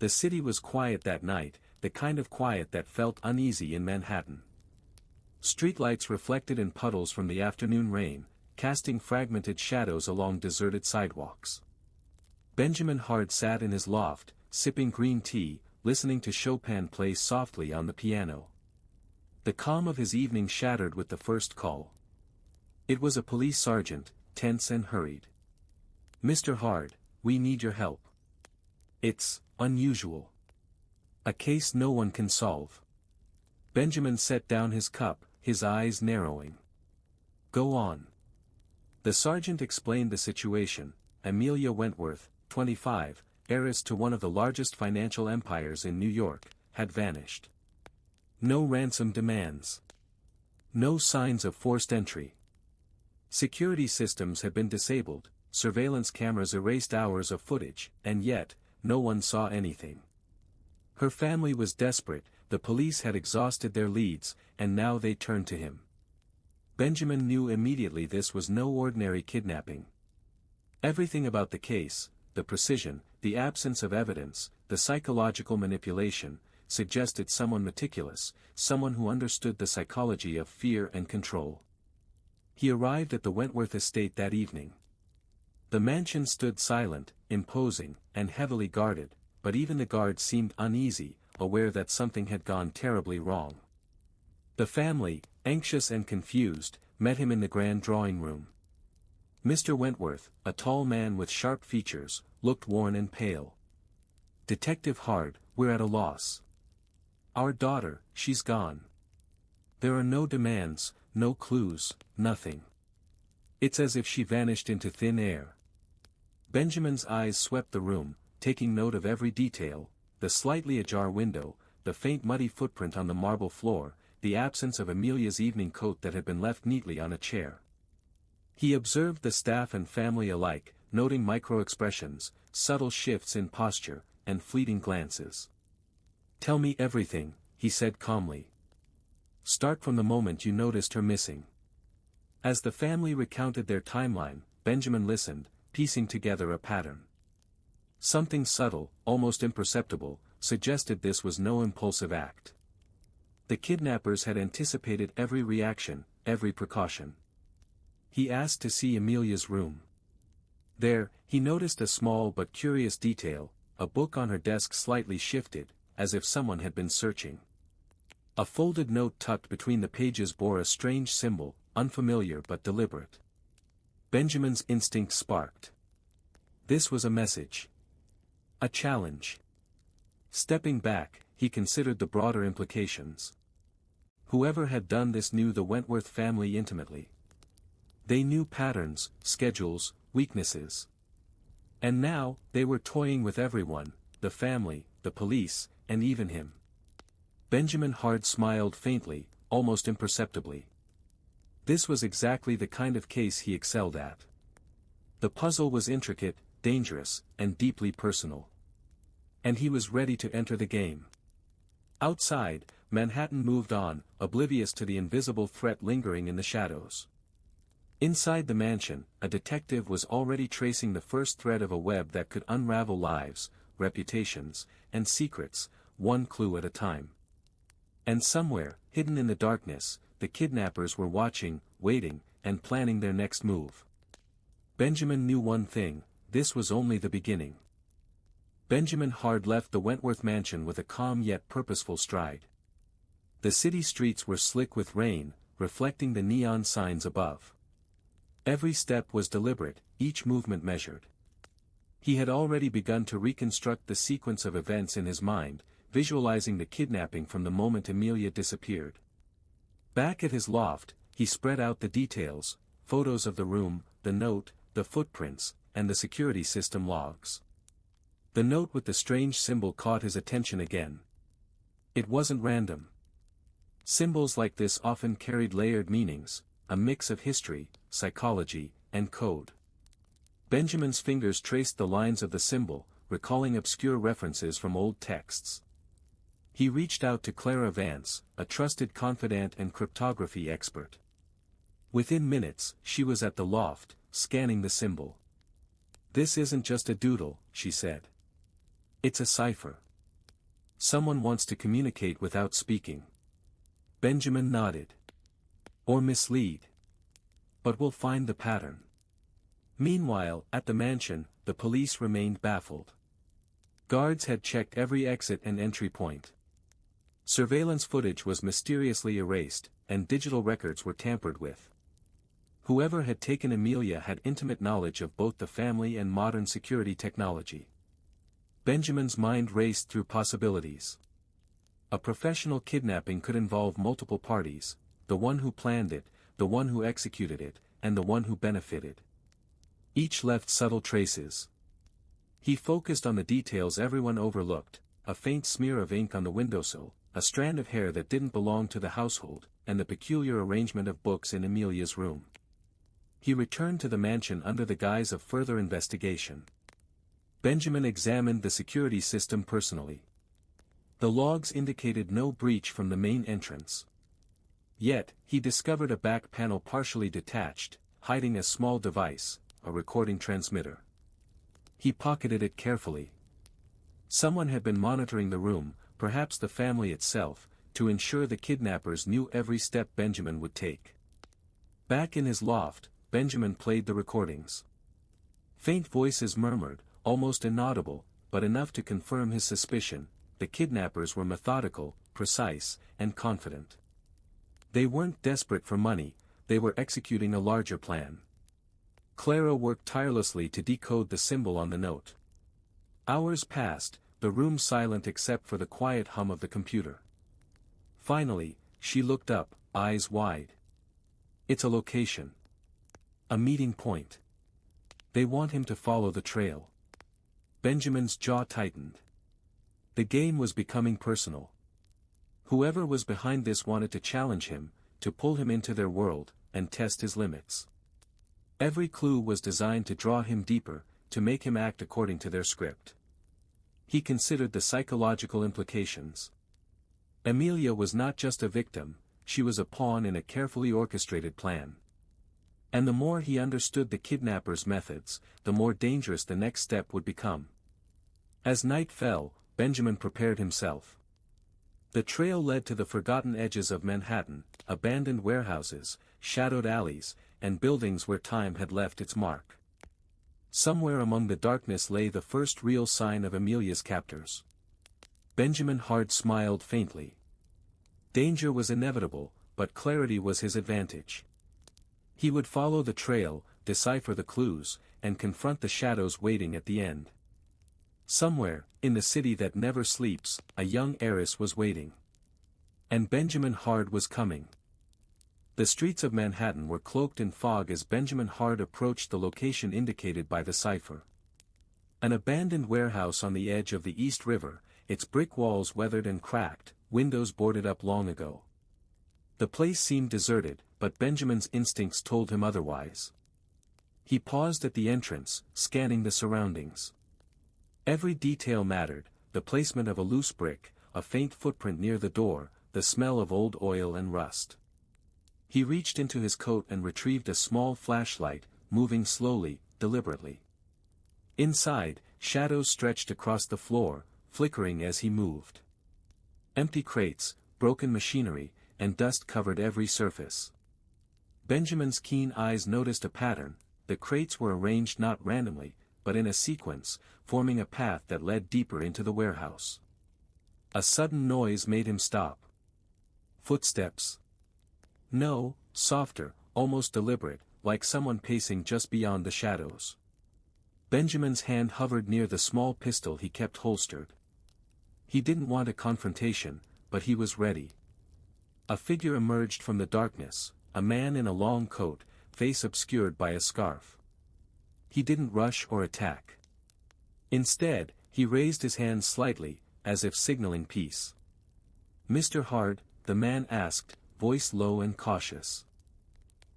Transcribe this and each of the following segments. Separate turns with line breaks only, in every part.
The city was quiet that night, the kind of quiet that felt uneasy in Manhattan. Streetlights reflected in puddles from the afternoon rain, casting fragmented shadows along deserted sidewalks. Benjamin Hard sat in his loft, sipping green tea, listening to Chopin play softly on the piano. The calm of his evening shattered with the first call. It was a police sergeant, tense and hurried. "Mr. Hard, we need your help. It's unusual. A case no one can solve." Benjamin set down his cup, his eyes narrowing. "Go on." The sergeant explained the situation. Amelia Wentworth, 25, heiress to one of the largest financial empires in New York, had vanished. No ransom demands. No signs of forced entry. Security systems had been disabled, surveillance cameras erased hours of footage, and yet, no one saw anything. Her family was desperate, the police had exhausted their leads, and now they turned to him. Benjamin knew immediately this was no ordinary kidnapping. Everything about the case, the precision, the absence of evidence, the psychological manipulation, suggested someone meticulous, someone who understood the psychology of fear and control. He arrived at the Wentworth estate that evening. The mansion stood silent, imposing, and heavily guarded, but even the guards seemed uneasy, aware that something had gone terribly wrong. The family, anxious and confused, met him in the grand drawing room. Mr. Wentworth, a tall man with sharp features, looked worn and pale. "Detective Hard, we're at a loss. Our daughter, she's gone. There are no demands, no clues, nothing. It's as if she vanished into thin air." Benjamin's eyes swept the room, taking note of every detail, the slightly ajar window, the faint muddy footprint on the marble floor, the absence of Amelia's evening coat that had been left neatly on a chair. He observed the staff and family alike, noting micro-expressions, subtle shifts in posture, and fleeting glances. "Tell me everything," he said calmly. "Start from the moment you noticed her missing." As the family recounted their timeline, Benjamin listened, piecing together a pattern. Something subtle, almost imperceptible, suggested this was no impulsive act. The kidnappers had anticipated every reaction, every precaution. He asked to see Amelia's room. There, he noticed a small but curious detail, a book on her desk slightly shifted, as if someone had been searching. A folded note tucked between the pages bore a strange symbol, unfamiliar but deliberate. Benjamin's instinct sparked. This was a message. A challenge. Stepping back, he considered the broader implications. Whoever had done this knew the Wentworth family intimately. They knew patterns, schedules, weaknesses. And now, they were toying with everyone, the family, the police, and even him. Benjamin Hard smiled faintly, almost imperceptibly. This was exactly the kind of case he excelled at. The puzzle was intricate, dangerous, and deeply personal. And he was ready to enter the game. Outside, Manhattan moved on, oblivious to the invisible threat lingering in the shadows. Inside the mansion, a detective was already tracing the first thread of a web that could unravel lives, reputations, and secrets, one clue at a time. And somewhere, hidden in the darkness, the kidnappers were watching, waiting, and planning their next move. Benjamin knew one thing: this was only the beginning. Benjamin Hard left the Wentworth mansion with a calm yet purposeful stride. The city streets were slick with rain, reflecting the neon signs above. Every step was deliberate, each movement measured. He had already begun to reconstruct the sequence of events in his mind, visualizing the kidnapping from the moment Amelia disappeared. Back at his loft, he spread out the details, photos of the room, the note, the footprints, and the security system logs. The note with the strange symbol caught his attention again. It wasn't random. Symbols like this often carried layered meanings, a mix of history, psychology, and code. Benjamin's fingers traced the lines of the symbol, recalling obscure references from old texts. He reached out to Clara Vance, a trusted confidant and cryptography expert. Within minutes, she was at the loft, scanning the symbol. "This isn't just a doodle," she said. "It's a cipher." Someone wants to communicate without speaking. Benjamin nodded. Or mislead. But we'll find the pattern. Meanwhile, at the mansion, the police remained baffled. Guards had checked every exit and entry point. Surveillance footage was mysteriously erased, and digital records were tampered with. Whoever had taken Amelia had intimate knowledge of both the family and modern security technology. Benjamin's mind raced through possibilities. A professional kidnapping could involve multiple parties, the one who planned it, the one who executed it, and the one who benefited. Each left subtle traces. He focused on the details everyone overlooked, a faint smear of ink on the windowsill, a strand of hair that didn't belong to the household, and the peculiar arrangement of books in Amelia's room. He returned to the mansion under the guise of further investigation. Benjamin examined the security system personally. The logs indicated no breach from the main entrance. Yet, he discovered a back panel partially detached, hiding a small device, a recording transmitter. He pocketed it carefully. Someone had been monitoring the room, perhaps the family itself, to ensure the kidnappers knew every step Benjamin would take. Back in his loft, Benjamin played the recordings. Faint voices murmured, almost inaudible, but enough to confirm his suspicion. The kidnappers were methodical, precise, and confident. They weren't desperate for money, they were executing a larger plan. Clara worked tirelessly to decode the symbol on the note. Hours passed, the room silent except for the quiet hum of the computer. Finally, she looked up, eyes wide. It's a location. A meeting point. They want him to follow the trail. Benjamin's jaw tightened. The game was becoming personal. Whoever was behind this wanted to challenge him, to pull him into their world, and test his limits. Every clue was designed to draw him deeper, to make him act according to their script. He considered the psychological implications. Amelia was not just a victim, she was a pawn in a carefully orchestrated plan. And the more he understood the kidnappers' methods, the more dangerous the next step would become. As night fell, Benjamin prepared himself. The trail led to the forgotten edges of Manhattan, abandoned warehouses, shadowed alleys, and buildings where time had left its mark. Somewhere among the darkness lay the first real sign of Amelia's captors. Benjamin Hart smiled faintly. Danger was inevitable, but clarity was his advantage. He would follow the trail, decipher the clues, and confront the shadows waiting at the end. Somewhere, in the city that never sleeps, a young heiress was waiting. And Benjamin Hart was coming. The streets of Manhattan were cloaked in fog as Benjamin Hart approached the location indicated by the cipher. An abandoned warehouse on the edge of the East River, its brick walls weathered and cracked, windows boarded up long ago. The place seemed deserted, but Benjamin's instincts told him otherwise. He paused at the entrance, scanning the surroundings. Every detail mattered, the placement of a loose brick, a faint footprint near the door, the smell of old oil and rust. He reached into his coat and retrieved a small flashlight, moving slowly, deliberately. Inside, shadows stretched across the floor, flickering as he moved. Empty crates, broken machinery, and dust covered every surface. Benjamin's keen eyes noticed a pattern. The crates were arranged not randomly, but in a sequence, forming a path that led deeper into the warehouse. A sudden noise made him stop. Footsteps. No, softer, almost deliberate, like someone pacing just beyond the shadows. Benjamin's hand hovered near the small pistol he kept holstered. He didn't want a confrontation, but he was ready. A figure emerged from the darkness, a man in a long coat, face obscured by a scarf. He didn't rush or attack. Instead, he raised his hand slightly, as if signaling peace. "Mr. Hart," the man asked, voice low and cautious.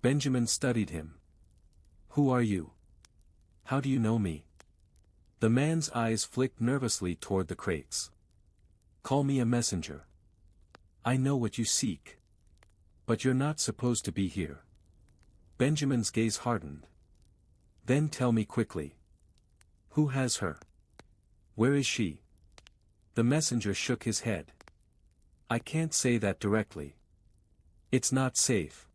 Benjamin studied him. "Who are you? How do you know me?" The man's eyes flicked nervously toward the crates. "Call me a messenger. I know what you seek. But you're not supposed to be here." Benjamin's gaze hardened. "Then tell me quickly. Who has her? Where is she?" The messenger shook his head. I can't say that directly. It's not safe.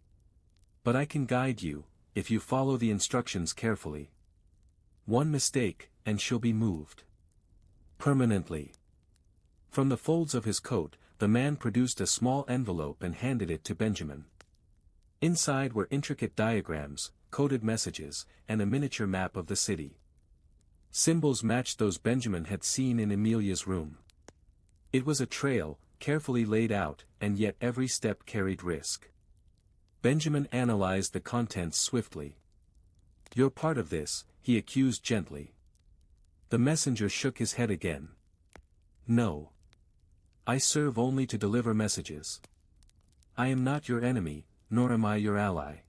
But I can guide you, if you follow the instructions carefully. One mistake, and she'll be moved. Permanently. From the folds of his coat, the man produced a small envelope and handed it to Benjamin. Inside were intricate diagrams, coded messages, and a miniature map of the city. Symbols matched those Benjamin had seen in Amelia's room. It was a trail, carefully laid out, and yet every step carried risk. Benjamin analyzed the contents swiftly. You're part of this, he accused gently. The messenger shook his head again. No. I serve only to deliver messages. I am not your enemy, nor am I your ally.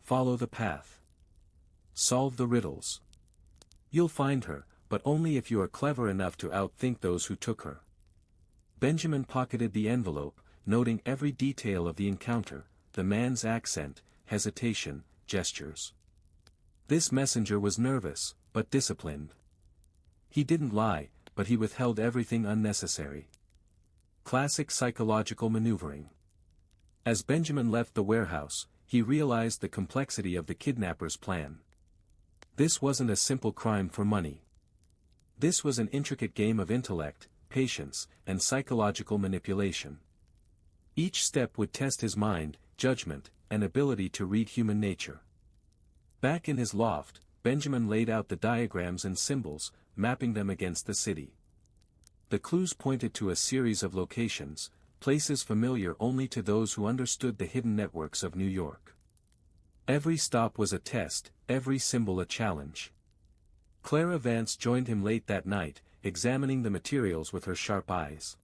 Follow the path. Solve the riddles. You'll find her, but only if you are clever enough to outthink those who took her. Benjamin pocketed the envelope, noting every detail of the encounter, the man's accent, hesitation, gestures. This messenger was nervous, but disciplined. He didn't lie, but he withheld everything unnecessary. Classic psychological maneuvering. As Benjamin left the warehouse, he realized the complexity of the kidnapper's plan. This wasn't a simple crime for money. This was an intricate game of intellect, patience, and psychological manipulation. Each step would test his mind, judgment, and ability to read human nature. Back in his loft, Benjamin laid out the diagrams and symbols, mapping them against the city. The clues pointed to a series of locations, places familiar only to those who understood the hidden networks of New York. Every stop was a test, every symbol a challenge. Clara Vance joined him late that night, examining the materials with her sharp eyes.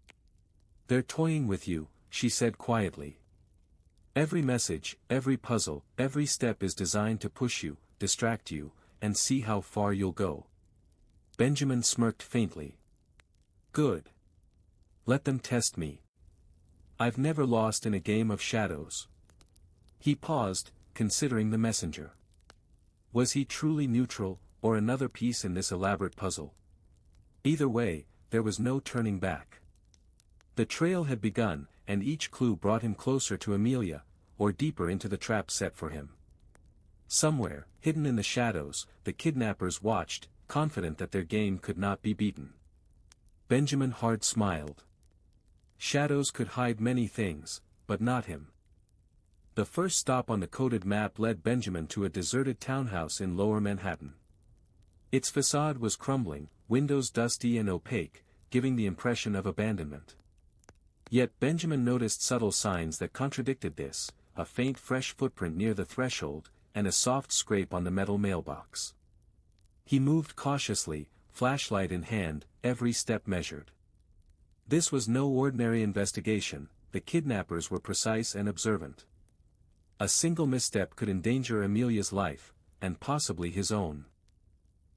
They're toying with you, she said quietly. Every message, every puzzle, every step is designed to push you, distract you, and see how far you'll go. Benjamin smirked faintly. Good. Let them test me. I've never lost in a game of shadows. He paused, considering the messenger. Was he truly neutral, or another piece in this elaborate puzzle? Either way, there was no turning back. The trail had begun, and each clue brought him closer to Amelia, or deeper into the trap set for him. Somewhere, hidden in the shadows, the kidnappers watched, confident that their game could not be beaten. Benjamin hard smiled. Shadows could hide many things, but not him. The first stop on the coded map led Benjamin to a deserted townhouse in Lower Manhattan. Its facade was crumbling, windows dusty and opaque, giving the impression of abandonment. Yet Benjamin noticed subtle signs that contradicted this, a faint fresh footprint near the threshold, and a soft scrape on the metal mailbox. He moved cautiously, flashlight in hand, every step measured. This was no ordinary investigation, the kidnappers were precise and observant. A single misstep could endanger Amelia's life, and possibly his own.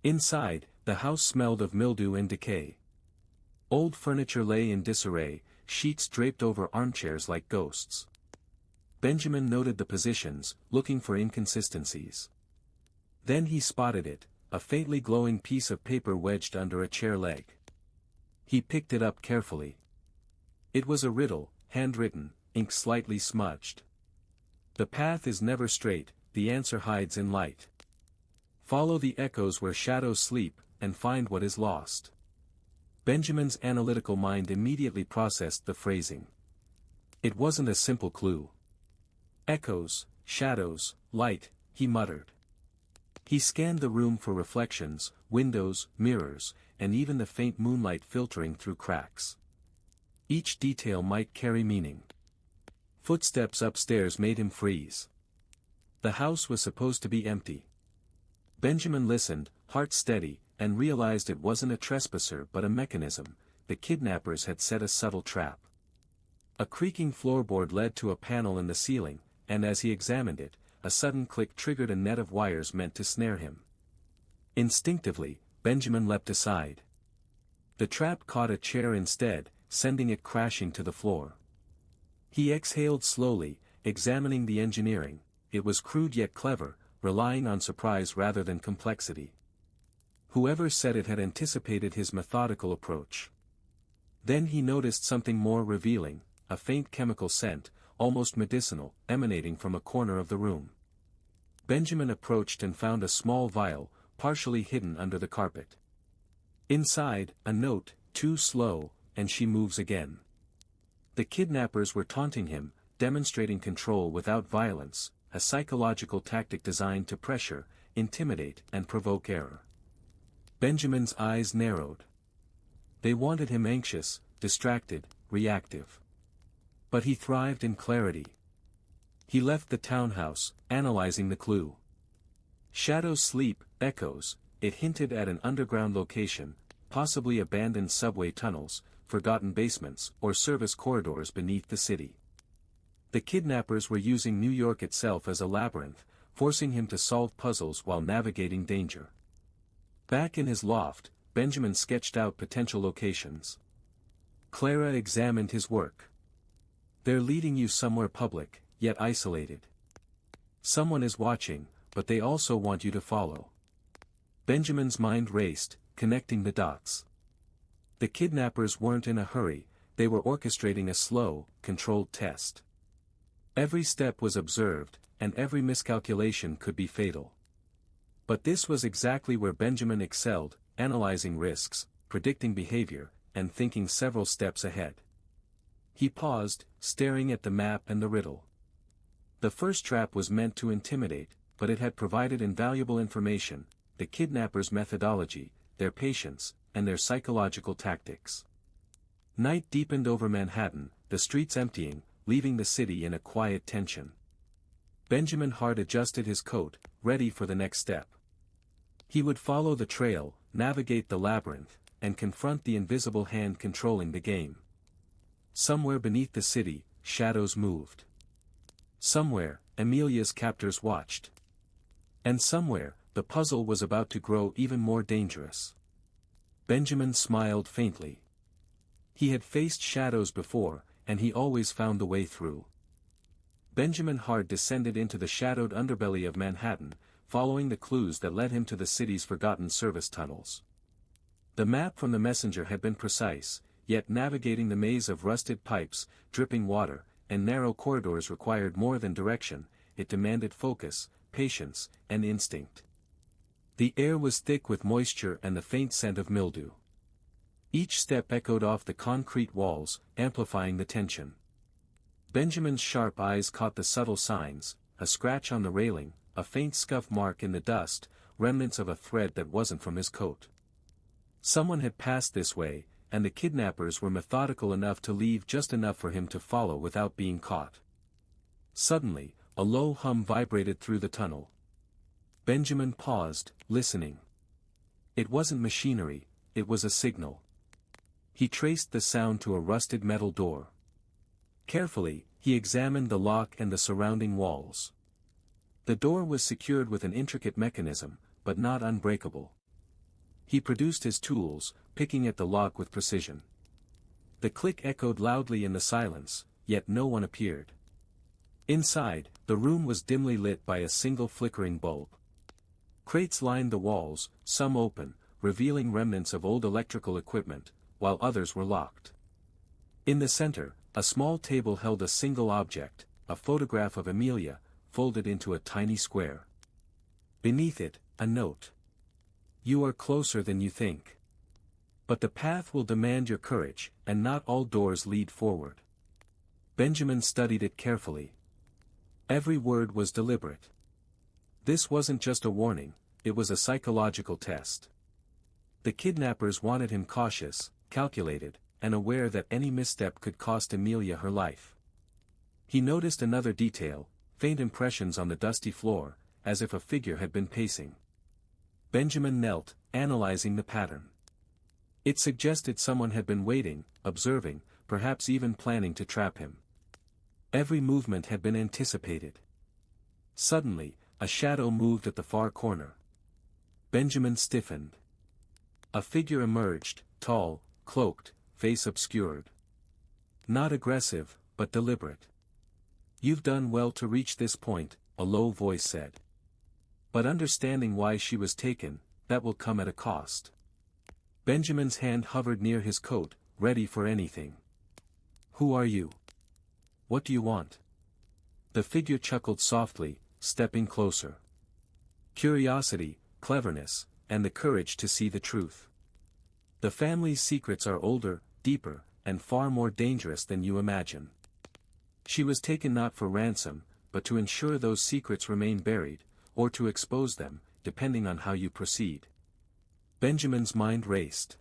Inside, the house smelled of mildew and decay. Old furniture lay in disarray, sheets draped over armchairs like ghosts. Benjamin noted the positions, looking for inconsistencies. Then he spotted it, a faintly glowing piece of paper wedged under a chair leg. He picked it up carefully. It was a riddle, handwritten, ink slightly smudged. The path is never straight, the answer hides in light. Follow the echoes where shadows sleep, and find what is lost. Benjamin's analytical mind immediately processed the phrasing. It wasn't a simple clue. Echoes, shadows, light, he muttered. He scanned the room for reflections, windows, mirrors, and even the faint moonlight filtering through cracks. Each detail might carry meaning. Footsteps upstairs made him freeze. The house was supposed to be empty. Benjamin listened, heart steady, and realized it wasn't a trespasser but a mechanism. The kidnappers had set a subtle trap. A creaking floorboard led to a panel in the ceiling, and as he examined it, a sudden click triggered a net of wires meant to snare him. Instinctively, Benjamin leapt aside. The trap caught a chair instead, sending it crashing to the floor. He exhaled slowly, examining the engineering. It was crude yet clever, relying on surprise rather than complexity. Whoever said it had anticipated his methodical approach. Then he noticed something more revealing, a faint chemical scent, almost medicinal, emanating from a corner of the room. Benjamin approached and found a small vial, partially hidden under the carpet. Inside, a note, "Too slow, and she moves again." The kidnappers were taunting him, demonstrating control without violence, a psychological tactic designed to pressure, intimidate and provoke error. Benjamin's eyes narrowed. They wanted him anxious, distracted, reactive. But he thrived in clarity. He left the townhouse, analyzing the clue. Shadows sleep, echoes, it hinted at an underground location, possibly abandoned subway tunnels, forgotten basements, or service corridors beneath the city. The kidnappers were using New York itself as a labyrinth, forcing him to solve puzzles while navigating danger. Back in his loft, Benjamin sketched out potential locations. Clara examined his work. "They're leading you somewhere public, yet isolated. Someone is watching, but they also want you to follow." Benjamin's mind raced, connecting the dots. The kidnappers weren't in a hurry, they were orchestrating a slow, controlled test. Every step was observed, and every miscalculation could be fatal. But this was exactly where Benjamin excelled, analyzing risks, predicting behavior, and thinking several steps ahead. He paused, staring at the map and the riddle. The first trap was meant to intimidate, but it had provided invaluable information: the kidnappers' methodology, their patience, and their psychological tactics. Night deepened over Manhattan, the streets emptying, leaving the city in a quiet tension. Benjamin Hart adjusted his coat, ready for the next step. He would follow the trail, navigate the labyrinth, and confront the invisible hand controlling the game. Somewhere beneath the city, shadows moved. Somewhere, Amelia's captors watched. And somewhere, the puzzle was about to grow even more dangerous. Benjamin smiled faintly. He had faced shadows before, and he always found the way through. Benjamin Hart descended into the shadowed underbelly of Manhattan, following the clues that led him to the city's forgotten service tunnels. The map from the messenger had been precise, yet navigating the maze of rusted pipes, dripping water, and narrow corridors required more than direction. It demanded focus, patience, and instinct. The air was thick with moisture and the faint scent of mildew. Each step echoed off the concrete walls, amplifying the tension. Benjamin's sharp eyes caught the subtle signs: a scratch on the railing, a faint scuff mark in the dust, remnants of a thread that wasn't from his coat. Someone had passed this way, and the kidnappers were methodical enough to leave just enough for him to follow without being caught. Suddenly, a low hum vibrated through the tunnel. Benjamin paused, listening. It wasn't machinery, it was a signal. He traced the sound to a rusted metal door. Carefully, he examined the lock and the surrounding walls. The door was secured with an intricate mechanism, but not unbreakable. He produced his tools, picking at the lock with precision. The click echoed loudly in the silence, yet no one appeared. Inside, the room was dimly lit by a single flickering bulb. Crates lined the walls, some open, revealing remnants of old electrical equipment, while others were locked. In the center, a small table held a single object, a photograph of Amelia, folded into a tiny square. Beneath it, a note. "You are closer than you think. But the path will demand your courage, and not all doors lead forward." Benjamin studied it carefully. Every word was deliberate. This wasn't just a warning, it was a psychological test. The kidnappers wanted him cautious, calculated, and aware that any misstep could cost Amelia her life. He noticed another detail: faint impressions on the dusty floor, as if a figure had been pacing. Benjamin knelt, analyzing the pattern. It suggested someone had been waiting, observing, perhaps even planning to trap him. Every movement had been anticipated. Suddenly, a shadow moved at the far corner. Benjamin stiffened. A figure emerged, tall, cloaked, face obscured. Not aggressive, but deliberate. "You've done well to reach this point," a low voice said. "But understanding why she was taken, that will come at a cost." Benjamin's hand hovered near his coat, ready for anything. "Who are you? What do you want?" The figure chuckled softly, stepping closer. "Curiosity, cleverness, and the courage to see the truth. The family's secrets are older, deeper, and far more dangerous than you imagine. She was taken not for ransom, but to ensure those secrets remain buried, or to expose them, depending on how you proceed." Benjamin's mind raced.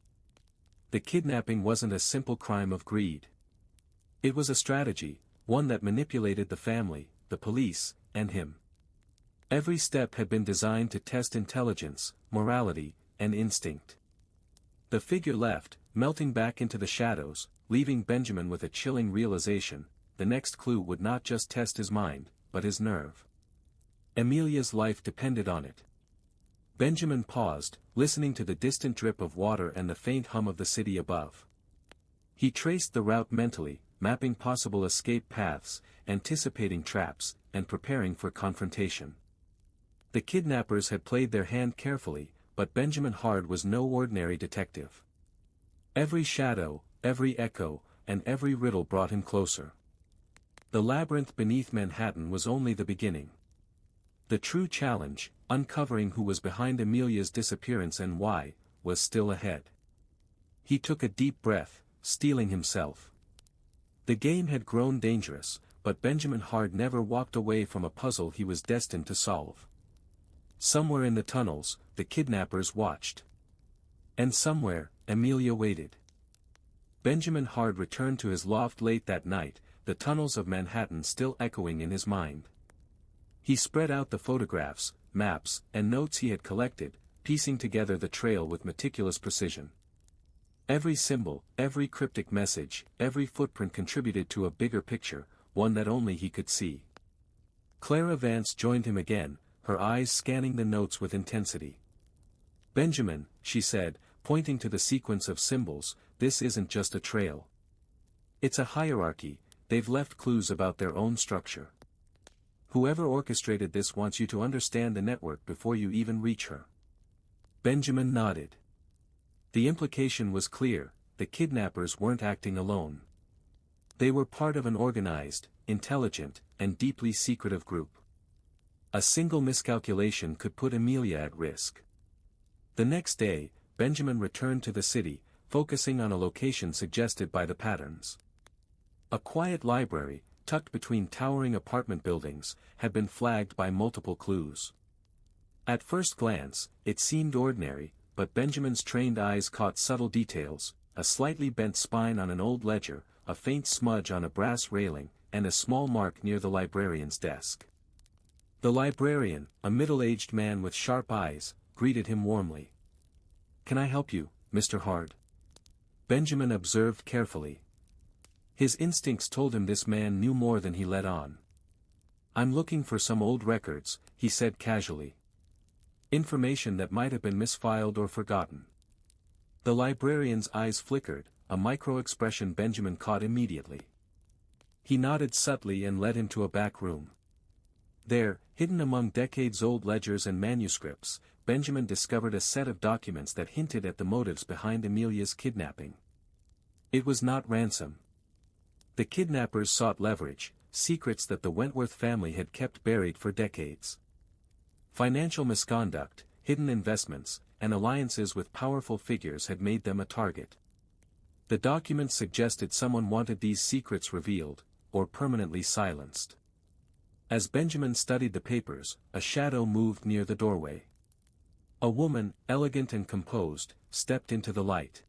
The kidnapping wasn't a simple crime of greed. It was a strategy, one that manipulated the family, the police, and him. Every step had been designed to test intelligence, morality, and instinct. The figure left, melting back into the shadows, leaving Benjamin with a chilling realization: the next clue would not just test his mind, but his nerve. Amelia's life depended on it. Benjamin paused, listening to the distant drip of water and the faint hum of the city above. He traced the route mentally, mapping possible escape paths, anticipating traps, and preparing for confrontation. The kidnappers had played their hand carefully, but Benjamin Hard was no ordinary detective. Every shadow, every echo, and every riddle brought him closer. The labyrinth beneath Manhattan was only the beginning. The true challenge, uncovering who was behind Amelia's disappearance and why, was still ahead. He took a deep breath, steeling himself. The game had grown dangerous, but Benjamin Hard never walked away from a puzzle he was destined to solve. Somewhere in the tunnels, the kidnappers watched. And somewhere, Amelia waited. Benjamin Hard returned to his loft late that night, the tunnels of Manhattan still echoing in his mind. He spread out the photographs, maps, and notes he had collected, piecing together the trail with meticulous precision. Every symbol, every cryptic message, every footprint contributed to a bigger picture, one that only he could see. Clara Vance joined him again, her eyes scanning the notes with intensity. "Benjamin," she said, pointing to the sequence of symbols, "this isn't just a trail. It's a hierarchy. They've left clues about their own structure. Whoever orchestrated this wants you to understand the network before you even reach her." Benjamin nodded. The implication was clear: the kidnappers weren't acting alone. They were part of an organized, intelligent, and deeply secretive group. A single miscalculation could put Amelia at risk. The next day, Benjamin returned to the city, focusing on a location suggested by the patterns. A quiet library, tucked between towering apartment buildings, had been flagged by multiple clues. At first glance, it seemed ordinary, but Benjamin's trained eyes caught subtle details: a slightly bent spine on an old ledger, a faint smudge on a brass railing, and a small mark near the librarian's desk. The librarian, a middle-aged man with sharp eyes, greeted him warmly. "Can I help you, Mr. Hard?" Benjamin observed carefully. His instincts told him this man knew more than he let on. "I'm looking for some old records," he said casually. "Information that might have been misfiled or forgotten." The librarian's eyes flickered, a micro-expression Benjamin caught immediately. He nodded subtly and led him to a back room. There, hidden among decades-old ledgers and manuscripts, Benjamin discovered a set of documents that hinted at the motives behind Amelia's kidnapping. It was not ransom. The kidnappers sought leverage, secrets that the Wentworth family had kept buried for decades. Financial misconduct, hidden investments, and alliances with powerful figures had made them a target. The documents suggested someone wanted these secrets revealed, or permanently silenced. As Benjamin studied the papers, a shadow moved near the doorway. A woman, elegant and composed, stepped into the light.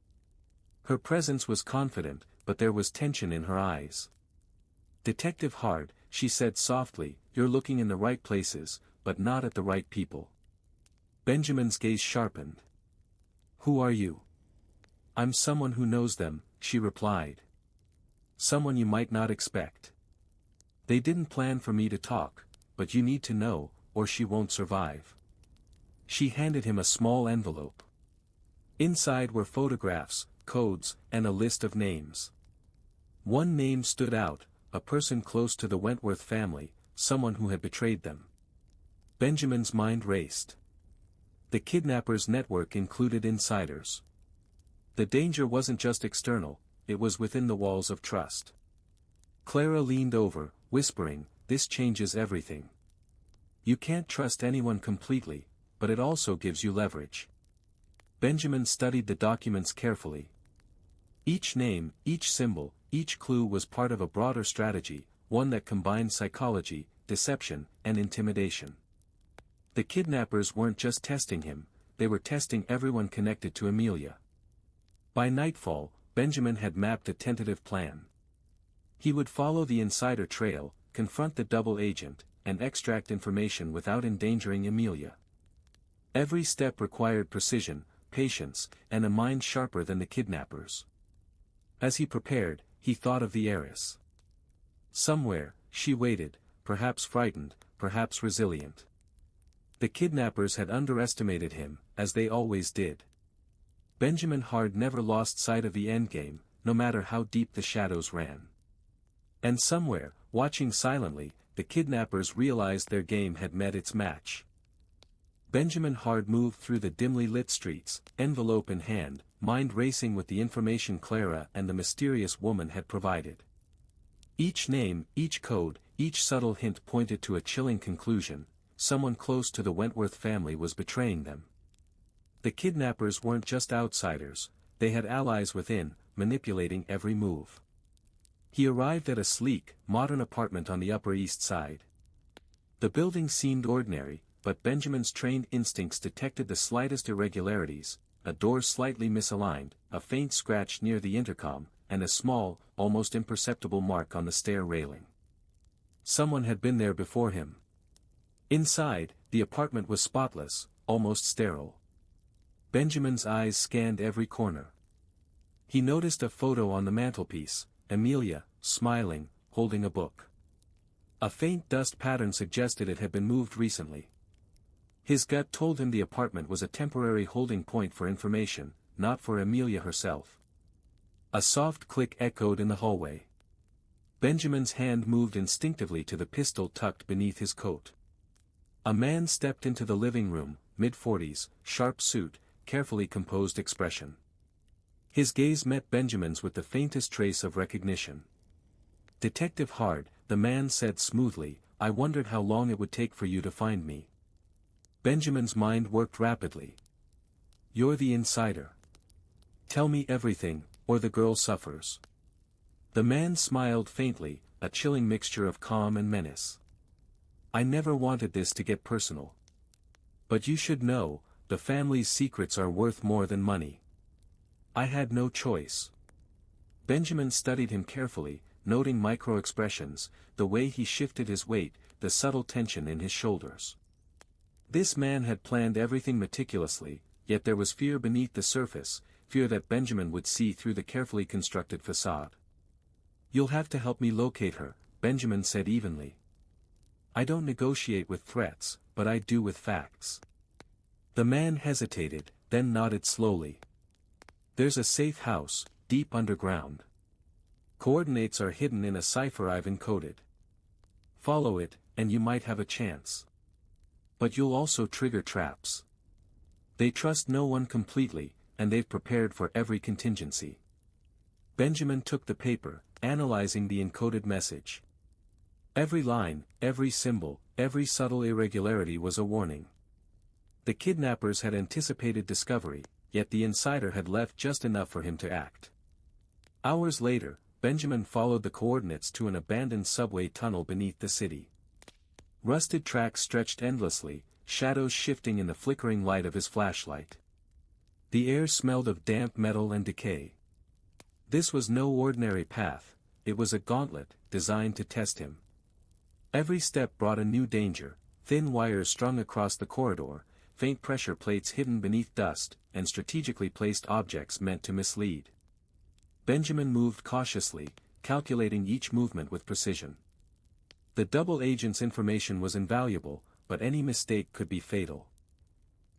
Her presence was confident, but there was tension in her eyes. "Detective Hard," she said softly, "you're looking in the right places, but not at the right people." Benjamin's gaze sharpened. "Who are you?" "I'm someone who knows them," she replied. "Someone you might not expect. They didn't plan for me to talk, but you need to know, or she won't survive." She handed him a small envelope. Inside were photographs, codes, and a list of names. One name stood out: a person close to the Wentworth family, someone who had betrayed them. Benjamin's mind raced. The kidnappers' network included insiders. The danger wasn't just external, it was within the walls of trust. Clara leaned over, whispering, "This changes everything. You can't trust anyone completely, but it also gives you leverage." Benjamin studied the documents carefully. Each name, each symbol, each clue was part of a broader strategy, one that combined psychology, deception, and intimidation. The kidnappers weren't just testing him, they were testing everyone connected to Amelia. By nightfall, Benjamin had mapped a tentative plan. He would follow the insider trail, confront the double agent, and extract information without endangering Amelia. Every step required precision, patience, and a mind sharper than the kidnappers. As he prepared, he thought of the heiress. Somewhere, she waited, perhaps frightened, perhaps resilient. The kidnappers had underestimated him, as they always did. Benjamin Hard never lost sight of the endgame, no matter how deep the shadows ran. And somewhere, watching silently, the kidnappers realized their game had met its match. Benjamin Hard moved through the dimly lit streets, envelope in hand, mind racing with the information Clara and the mysterious woman had provided. Each name, each code, each subtle hint pointed to a chilling conclusion: someone close to the Wentworth family was betraying them. The kidnappers weren't just outsiders, they had allies within, manipulating every move. He arrived at a sleek, modern apartment on the Upper East Side. The building seemed ordinary, but Benjamin's trained instincts detected the slightest irregularities: a door slightly misaligned, a faint scratch near the intercom, and a small, almost imperceptible mark on the stair railing. Someone had been there before him. Inside, the apartment was spotless, almost sterile. Benjamin's eyes scanned every corner. He noticed a photo on the mantelpiece: Amelia, smiling, holding a book. A faint dust pattern suggested it had been moved recently. His gut told him the apartment was a temporary holding point for information, not for Amelia herself. A soft click echoed in the hallway. Benjamin's hand moved instinctively to the pistol tucked beneath his coat. A man stepped into the living room, mid-40s, sharp suit, carefully composed expression. His gaze met Benjamin's with the faintest trace of recognition. "Detective Hard," the man said smoothly, "I wondered how long it would take for you to find me." Benjamin's mind worked rapidly. "You're the insider. Tell me everything, or the girl suffers." The man smiled faintly, a chilling mixture of calm and menace. "I never wanted this to get personal. But you should know, the family's secrets are worth more than money. I had no choice." Benjamin studied him carefully, noting micro-expressions, the way he shifted his weight, the subtle tension in his shoulders. This man had planned everything meticulously, yet there was fear beneath the surface, fear that Benjamin would see through the carefully constructed facade. "You'll have to help me locate her," Benjamin said evenly. "I don't negotiate with threats, but I do with facts." The man hesitated, then nodded slowly. "There's a safe house, deep underground. Coordinates are hidden in a cipher I've encoded. Follow it, and you might have a chance. But you'll also trigger traps. They trust no one completely, and they've prepared for every contingency." Benjamin took the paper, analyzing the encoded message. Every line, every symbol, every subtle irregularity was a warning. The kidnappers had anticipated discovery, yet the insider had left just enough for him to act. Hours later, Benjamin followed the coordinates to an abandoned subway tunnel beneath the city. Rusted tracks stretched endlessly, shadows shifting in the flickering light of his flashlight. The air smelled of damp metal and decay. This was no ordinary path, it was a gauntlet, designed to test him. Every step brought a new danger: thin wires strung across the corridor, faint pressure plates hidden beneath dust, and strategically placed objects meant to mislead. Benjamin moved cautiously, calculating each movement with precision. The double agent's information was invaluable, but any mistake could be fatal.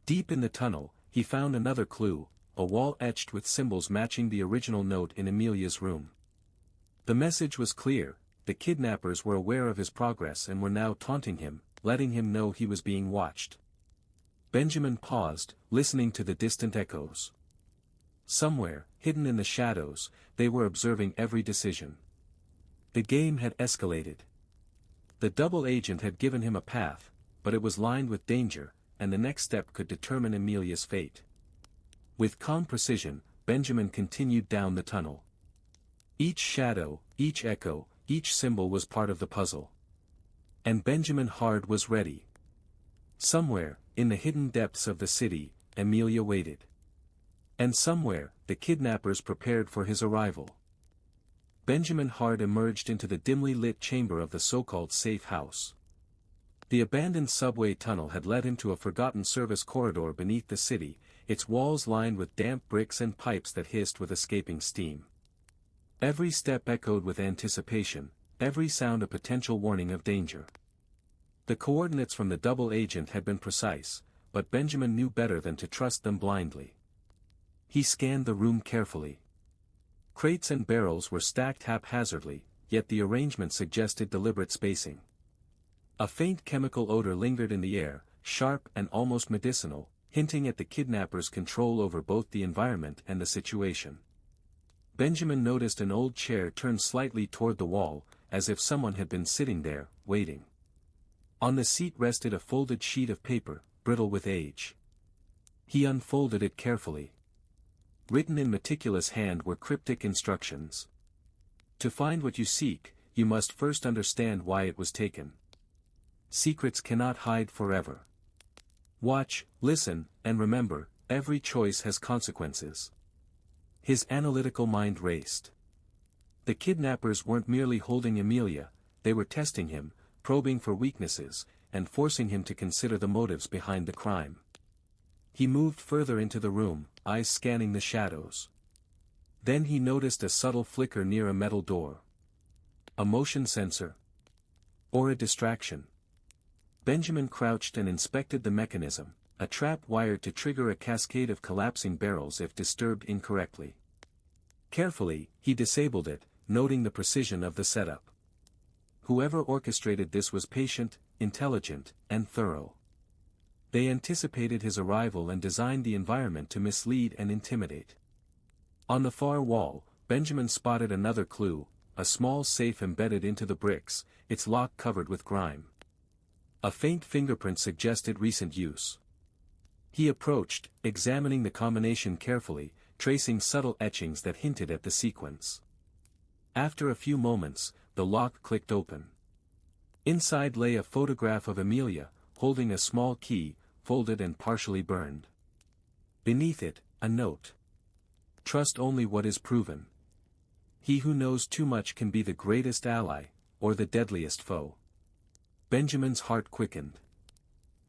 Deep in the tunnel, he found another clue: a wall etched with symbols matching the original note in Amelia's room. The message was clear: the kidnappers were aware of his progress and were now taunting him, letting him know he was being watched. Benjamin paused, listening to the distant echoes. Somewhere, hidden in the shadows, they were observing every decision. The game had escalated. The double agent had given him a path, but it was lined with danger, and the next step could determine Amelia's fate. With calm precision, Benjamin continued down the tunnel. Each shadow, each echo, each symbol was part of the puzzle. And Benjamin Hard was ready. Somewhere, in the hidden depths of the city, Amelia waited. And somewhere, the kidnappers prepared for his arrival. Benjamin Hard emerged into the dimly lit chamber of the so-called safe house. The abandoned subway tunnel had led him to a forgotten service corridor beneath the city, its walls lined with damp bricks and pipes that hissed with escaping steam. Every step echoed with anticipation, every sound a potential warning of danger. The coordinates from the double agent had been precise, but Benjamin knew better than to trust them blindly. He scanned the room carefully. Crates and barrels were stacked haphazardly, yet the arrangement suggested deliberate spacing. A faint chemical odor lingered in the air, sharp and almost medicinal, hinting at the kidnappers' control over both the environment and the situation. Benjamin noticed an old chair turned slightly toward the wall, as if someone had been sitting there, waiting. On the seat rested a folded sheet of paper, brittle with age. He unfolded it carefully. Written in meticulous hand were cryptic instructions. To find what you seek, you must first understand why it was taken. Secrets cannot hide forever. Watch, listen, and remember, every choice has consequences. His analytical mind raced. The kidnappers weren't merely holding Amelia, they were testing him, probing for weaknesses, and forcing him to consider the motives behind the crime. He moved further into the room, eyes scanning the shadows. Then he noticed a subtle flicker near a metal door. A motion sensor? Or a distraction? Benjamin crouched and inspected the mechanism, a trap wired to trigger a cascade of collapsing barrels if disturbed incorrectly. Carefully, he disabled it, noting the precision of the setup. Whoever orchestrated this was patient, intelligent, and thorough. They anticipated his arrival and designed the environment to mislead and intimidate. On the far wall, Benjamin spotted another clue, a small safe embedded into the bricks, its lock covered with grime. A faint fingerprint suggested recent use. He approached, examining the combination carefully, tracing subtle etchings that hinted at the sequence. After a few moments, the lock clicked open. Inside lay a photograph of Amelia, holding a small key, folded and partially burned. Beneath it, a note. Trust only what is proven. He who knows too much can be the greatest ally, or the deadliest foe. Benjamin's heart quickened.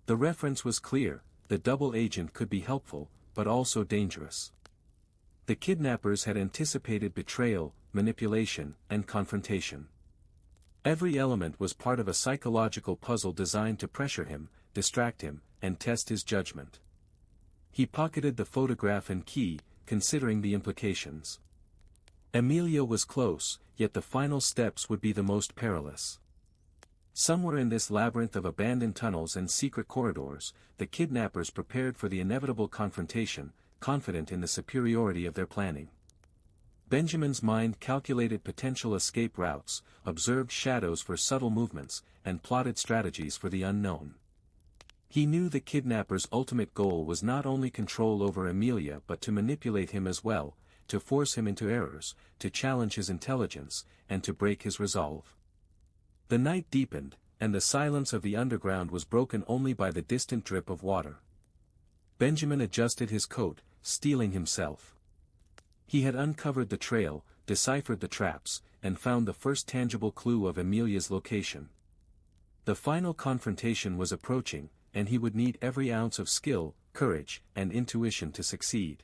The reference was clear, the double agent could be helpful, but also dangerous. The kidnappers had anticipated betrayal, manipulation, and confrontation. Every element was part of a psychological puzzle designed to pressure him, distract him, and test his judgment. He pocketed the photograph and key, considering the implications. Amelia was close, yet the final steps would be the most perilous. Somewhere in this labyrinth of abandoned tunnels and secret corridors, the kidnappers prepared for the inevitable confrontation, confident in the superiority of their planning. Benjamin's mind calculated potential escape routes, observed shadows for subtle movements, and plotted strategies for the unknown. He knew the kidnappers' ultimate goal was not only control over Amelia but to manipulate him as well, to force him into errors, to challenge his intelligence, and to break his resolve. The night deepened, and the silence of the underground was broken only by the distant drip of water. Benjamin adjusted his coat, steeling himself. He had uncovered the trail, deciphered the traps, and found the first tangible clue of Amelia's location. The final confrontation was approaching, and he would need every ounce of skill, courage, and intuition to succeed.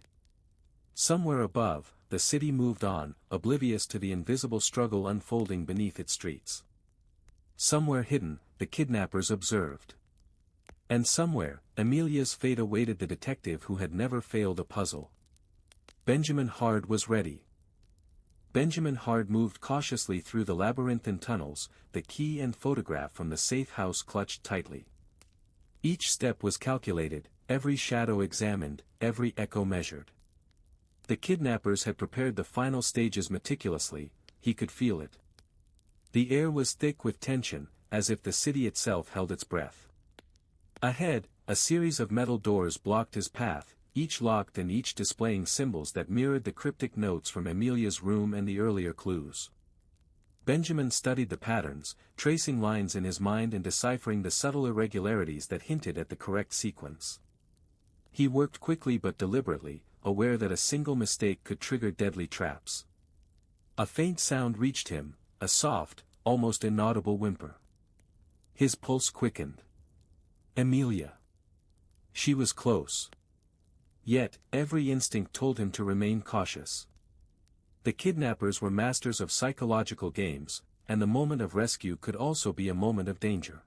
Somewhere above, the city moved on, oblivious to the invisible struggle unfolding beneath its streets. Somewhere hidden, the kidnappers observed. And somewhere, Amelia's fate awaited the detective who had never failed a puzzle. Benjamin Hard was ready. Benjamin Hard moved cautiously through the labyrinthine tunnels, the key and photograph from the safe house clutched tightly. Each step was calculated, every shadow examined, every echo measured. The kidnappers had prepared the final stages meticulously, he could feel it. The air was thick with tension, as if the city itself held its breath. Ahead, a series of metal doors blocked his path, each locked and each displaying symbols that mirrored the cryptic notes from Amelia's room and the earlier clues. Benjamin studied the patterns, tracing lines in his mind and deciphering the subtle irregularities that hinted at the correct sequence. He worked quickly but deliberately, aware that a single mistake could trigger deadly traps. A faint sound reached him, a soft, almost inaudible whimper. His pulse quickened. Amelia. She was close. Yet, every instinct told him to remain cautious. The kidnappers were masters of psychological games, and the moment of rescue could also be a moment of danger.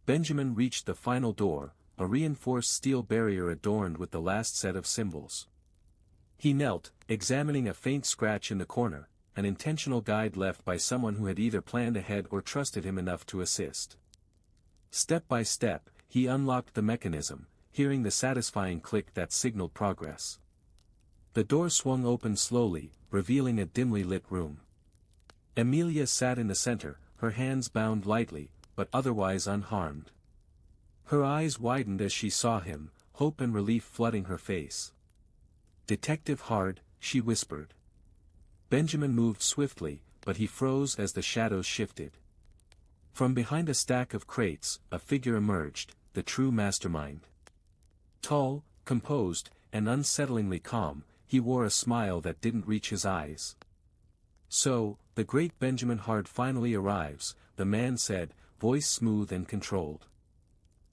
Benjamin reached the final door, a reinforced steel barrier adorned with the last set of symbols. He knelt, examining a faint scratch in the corner, an intentional guide left by someone who had either planned ahead or trusted him enough to assist. Step by step, he unlocked the mechanism, hearing the satisfying click that signaled progress. The door swung open slowly, revealing a dimly lit room. Amelia sat in the center, her hands bound lightly, but otherwise unharmed. Her eyes widened as she saw him, hope and relief flooding her face. "Detective Hard," she whispered. Benjamin moved swiftly, but he froze as the shadows shifted. From behind a stack of crates, a figure emerged, the true mastermind. Tall, composed, and unsettlingly calm, he wore a smile that didn't reach his eyes. "So, the great Benjamin Hard finally arrives," the man said, voice smooth and controlled.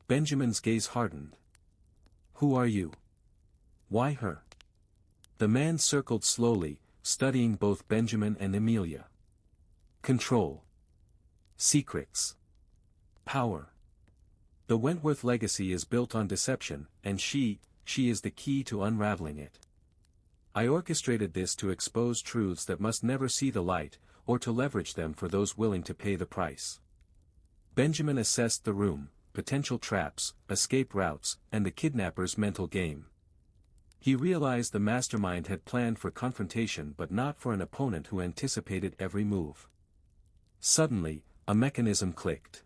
Benjamin's gaze hardened. "Who are you? Why her?" The man circled slowly, studying both Benjamin and Amelia. "Control. Secrets. Power. The Wentworth legacy is built on deception, and she is the key to unraveling it. I orchestrated this to expose truths that must never see the light, or to leverage them for those willing to pay the price." Benjamin assessed the room, potential traps, escape routes, and the kidnapper's mental game. He realized the mastermind had planned for confrontation but not for an opponent who anticipated every move. Suddenly, a mechanism clicked.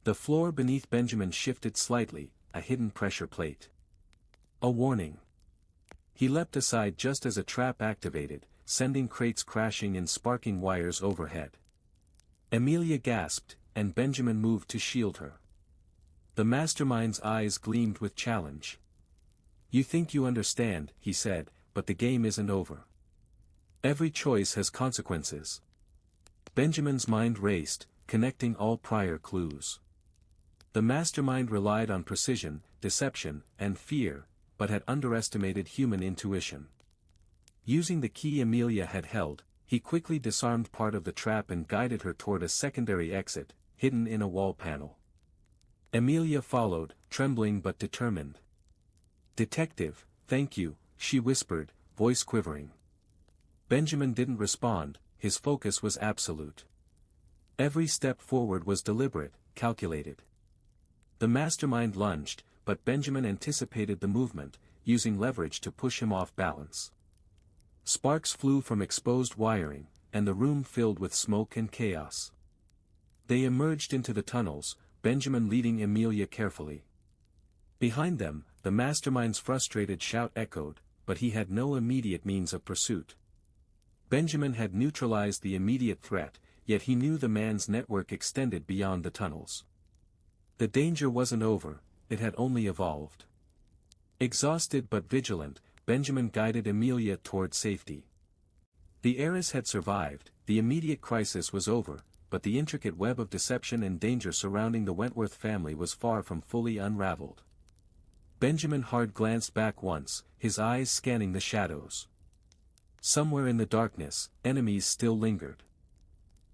The floor beneath Benjamin shifted slightly, a hidden pressure plate. A warning. He leapt aside just as a trap activated, sending crates crashing and sparking wires overhead. Amelia gasped, and Benjamin moved to shield her. The mastermind's eyes gleamed with challenge. "You think you understand," he said, "but the game isn't over. Every choice has consequences." Benjamin's mind raced, connecting all prior clues. The mastermind relied on precision, deception, and fear, but had underestimated human intuition. Using the key Amelia had held, he quickly disarmed part of the trap and guided her toward a secondary exit, hidden in a wall panel. Amelia followed, trembling but determined. "Detective, thank you," she whispered, voice quivering. Benjamin didn't respond, his focus was absolute. Every step forward was deliberate, calculated. The mastermind lunged, but Benjamin anticipated the movement, using leverage to push him off balance. Sparks flew from exposed wiring, and the room filled with smoke and chaos. They emerged into the tunnels, Benjamin leading Amelia carefully. Behind them, the mastermind's frustrated shout echoed, but he had no immediate means of pursuit. Benjamin had neutralized the immediate threat, yet he knew the man's network extended beyond the tunnels. The danger wasn't over, it had only evolved. Exhausted but vigilant, Benjamin guided Amelia toward safety. The heiress had survived, the immediate crisis was over, but the intricate web of deception and danger surrounding the Wentworth family was far from fully unraveled. Benjamin Hard glanced back once, his eyes scanning the shadows. Somewhere in the darkness, enemies still lingered.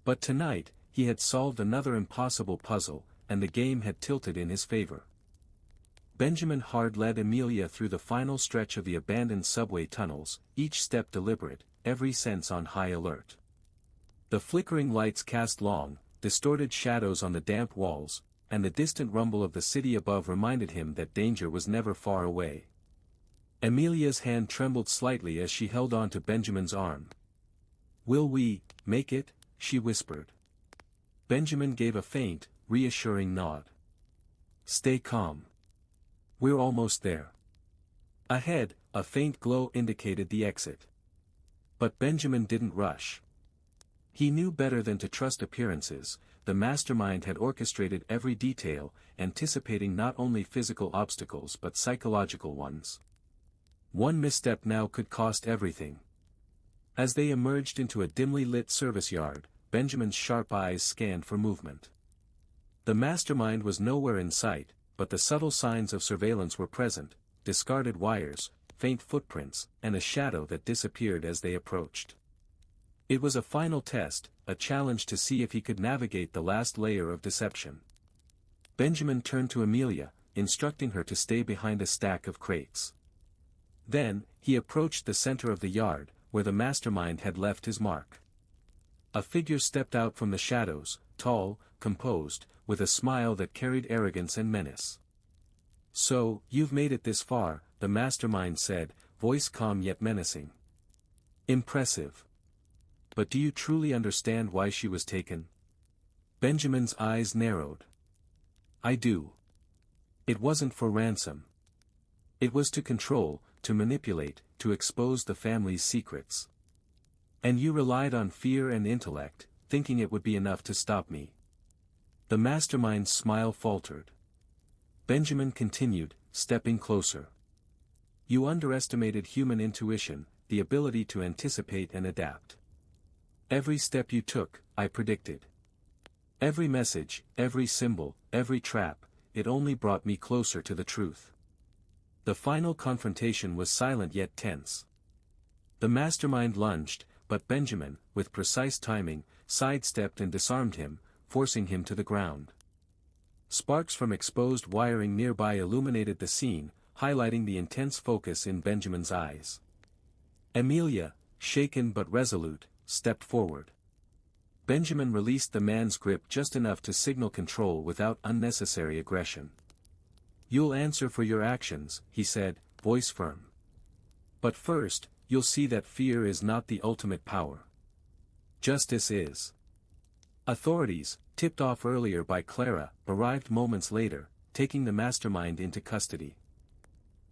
But tonight, he had solved another impossible puzzle, and the game had tilted in his favor. Benjamin Hard led Amelia through the final stretch of the abandoned subway tunnels, each step deliberate, every sense on high alert. The flickering lights cast long, distorted shadows on the damp walls, and the distant rumble of the city above reminded him that danger was never far away. Amelia's hand trembled slightly as she held on to Benjamin's arm. "Will we make it?" she whispered. Benjamin gave a faint, reassuring nod. "Stay calm. We're almost there." Ahead, a faint glow indicated the exit. But Benjamin didn't rush. He knew better than to trust appearances. The mastermind had orchestrated every detail, anticipating not only physical obstacles but psychological ones. One misstep now could cost everything. As they emerged into a dimly lit service yard, Benjamin's sharp eyes scanned for movement. The mastermind was nowhere in sight, but the subtle signs of surveillance were present: discarded wires, faint footprints, and a shadow that disappeared as they approached. It was a final test, a challenge to see if he could navigate the last layer of deception. Benjamin turned to Amelia, instructing her to stay behind a stack of crates. Then, he approached the center of the yard, where the mastermind had left his mark. A figure stepped out from the shadows, tall, composed, with a smile that carried arrogance and menace. "So, you've made it this far," the mastermind said, voice calm yet menacing. "Impressive. But do you truly understand why she was taken?" Benjamin's eyes narrowed. "I do. It wasn't for ransom. It was to control, to manipulate, to expose the family's secrets. And you relied on fear and intellect, thinking it would be enough to stop me." The mastermind's smile faltered. Benjamin continued, stepping closer. "You underestimated human intuition, the ability to anticipate and adapt. Every step you took, I predicted. Every message, every symbol, every trap, it only brought me closer to the truth." The final confrontation was silent yet tense. The mastermind lunged, but Benjamin, with precise timing, sidestepped and disarmed him, forcing him to the ground. Sparks from exposed wiring nearby illuminated the scene, highlighting the intense focus in Benjamin's eyes. Amelia, shaken but resolute, stepped forward. Benjamin released the man's grip just enough to signal control without unnecessary aggression. "You'll answer for your actions," he said, voice firm. "But first, you'll see that fear is not the ultimate power. Justice is." Authorities, tipped off earlier by Clara, arrived moments later, taking the mastermind into custody.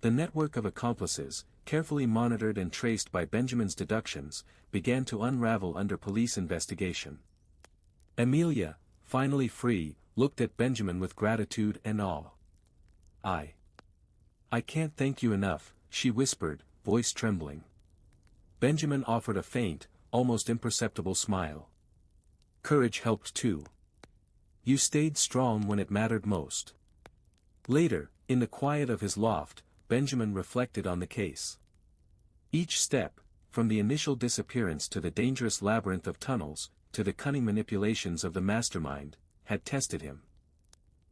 The network of accomplices, carefully monitored and traced by Benjamin's deductions, began to unravel under police investigation. Amelia, finally free, looked at Benjamin with gratitude and awe. I can't thank you enough," she whispered, voice trembling. Benjamin offered a faint, almost imperceptible smile. "Courage helped too. You stayed strong when it mattered most." Later, in the quiet of his loft, Benjamin reflected on the case. Each step, from the initial disappearance to the dangerous labyrinth of tunnels, to the cunning manipulations of the mastermind, had tested him.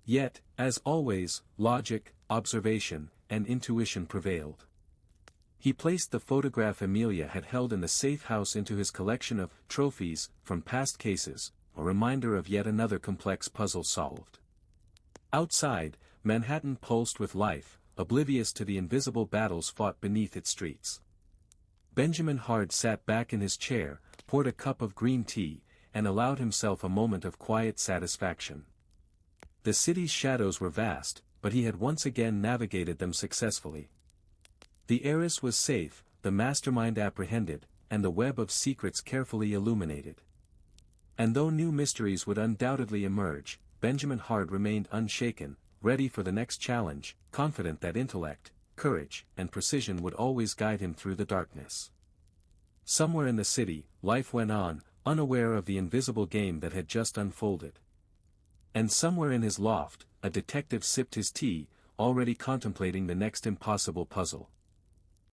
Yet, as always, logic, observation, and intuition prevailed. He placed the photograph Amelia had held in the safe house into his collection of trophies from past cases, a reminder of yet another complex puzzle solved. Outside, Manhattan pulsed with life, oblivious to the invisible battles fought beneath its streets. Benjamin Hard sat back in his chair, poured a cup of green tea, and allowed himself a moment of quiet satisfaction. The city's shadows were vast, but he had once again navigated them successfully. The heiress was safe, the mastermind apprehended, and the web of secrets carefully illuminated. And though new mysteries would undoubtedly emerge, Benjamin Hard remained unshaken, ready for the next challenge, confident that intellect, courage, and precision would always guide him through the darkness. Somewhere in the city, life went on, unaware of the invisible game that had just unfolded. And somewhere in his loft, a detective sipped his tea, already contemplating the next impossible puzzle.